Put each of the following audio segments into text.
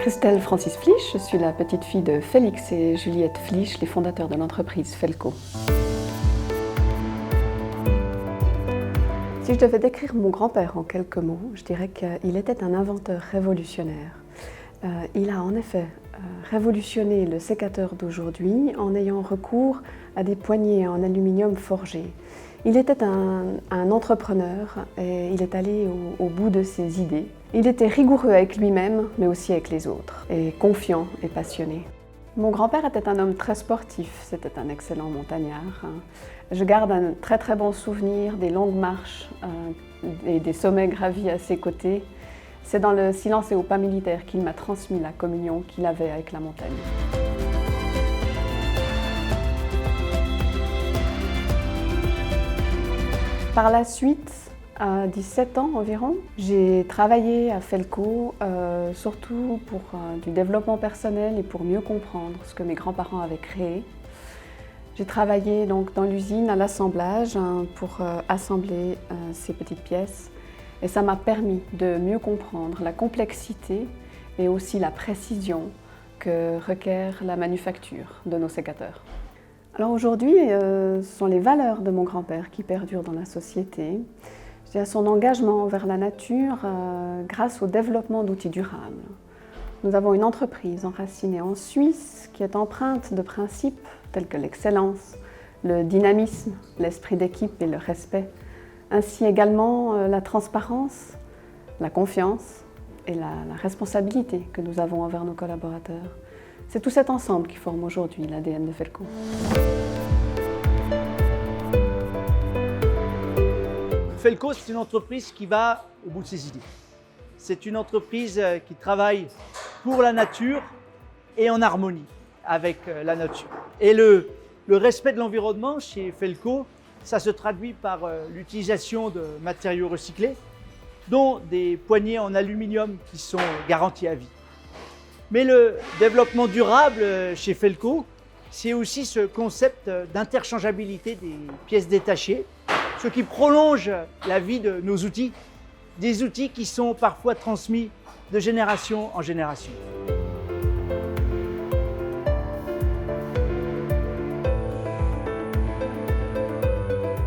Christelle Francis Flich, je suis la petite fille de Félix et Juliette Flich, les fondateurs de l'entreprise Felco. Si je devais décrire mon grand-père en quelques mots, je dirais qu'il était un inventeur révolutionnaire. Il a en effet révolutionné le sécateur d'aujourd'hui en ayant recours à des poignées en aluminium forgé. Il était un entrepreneur et il est allé au bout de ses idées. Il était rigoureux avec lui-même, mais aussi avec les autres, et confiant et passionné. Mon grand-père était un homme très sportif, c'était un excellent montagnard. Je garde un très très bon souvenir des longues marches et des sommets gravis à ses côtés. C'est dans le silence et au pas militaire qu'il m'a transmis la communion qu'il avait avec la montagne. Par la suite, à 17 ans environ, j'ai travaillé à Felco, surtout pour du développement personnel et pour mieux comprendre ce que mes grands-parents avaient créé. J'ai travaillé donc dans l'usine à l'assemblage pour assembler ces petites pièces et ça m'a permis de mieux comprendre la complexité et aussi la précision que requiert la manufacture de nos sécateurs. Alors aujourd'hui, ce sont les valeurs de mon grand-père qui perdurent dans la société. Je dirais son engagement envers la nature grâce au développement d'outils durables. Nous avons une entreprise enracinée en Suisse qui est empreinte de principes tels que l'excellence, le dynamisme, l'esprit d'équipe et le respect, ainsi également la transparence, la confiance et la responsabilité que nous avons envers nos collaborateurs. C'est tout cet ensemble qui forme aujourd'hui l'ADN de Felco. Felco, c'est une entreprise qui va au bout de ses idées. C'est une entreprise qui travaille pour la nature et en harmonie avec la nature. Et le respect de l'environnement chez Felco, ça se traduit par l'utilisation de matériaux recyclés, dont des poignées en aluminium qui sont garanties à vie. Mais le développement durable chez Felco, c'est aussi ce concept d'interchangeabilité des pièces détachées, ce qui prolonge la vie de nos outils, des outils qui sont parfois transmis de génération en génération.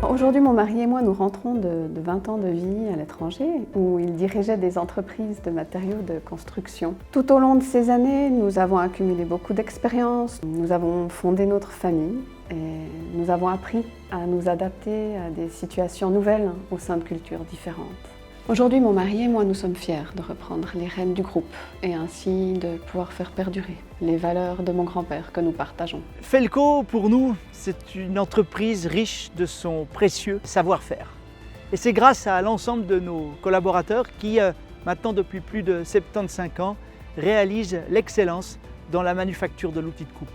Aujourd'hui, mon mari et moi, nous rentrons de 20 ans de vie à l'étranger, où il dirigeait des entreprises de matériaux de construction. Tout au long de ces années, nous avons accumulé beaucoup d'expériences, nous avons fondé notre famille et nous avons appris à nous adapter à des situations nouvelles au sein de cultures différentes. Aujourd'hui, mon mari et moi, nous sommes fiers de reprendre les rênes du groupe et ainsi de pouvoir faire perdurer les valeurs de mon grand-père que nous partageons. Felco, pour nous, c'est une entreprise riche de son précieux savoir-faire. Et c'est grâce à l'ensemble de nos collaborateurs qui, maintenant depuis plus de 75 ans, réalisent l'excellence dans la manufacture de l'outil de coupe.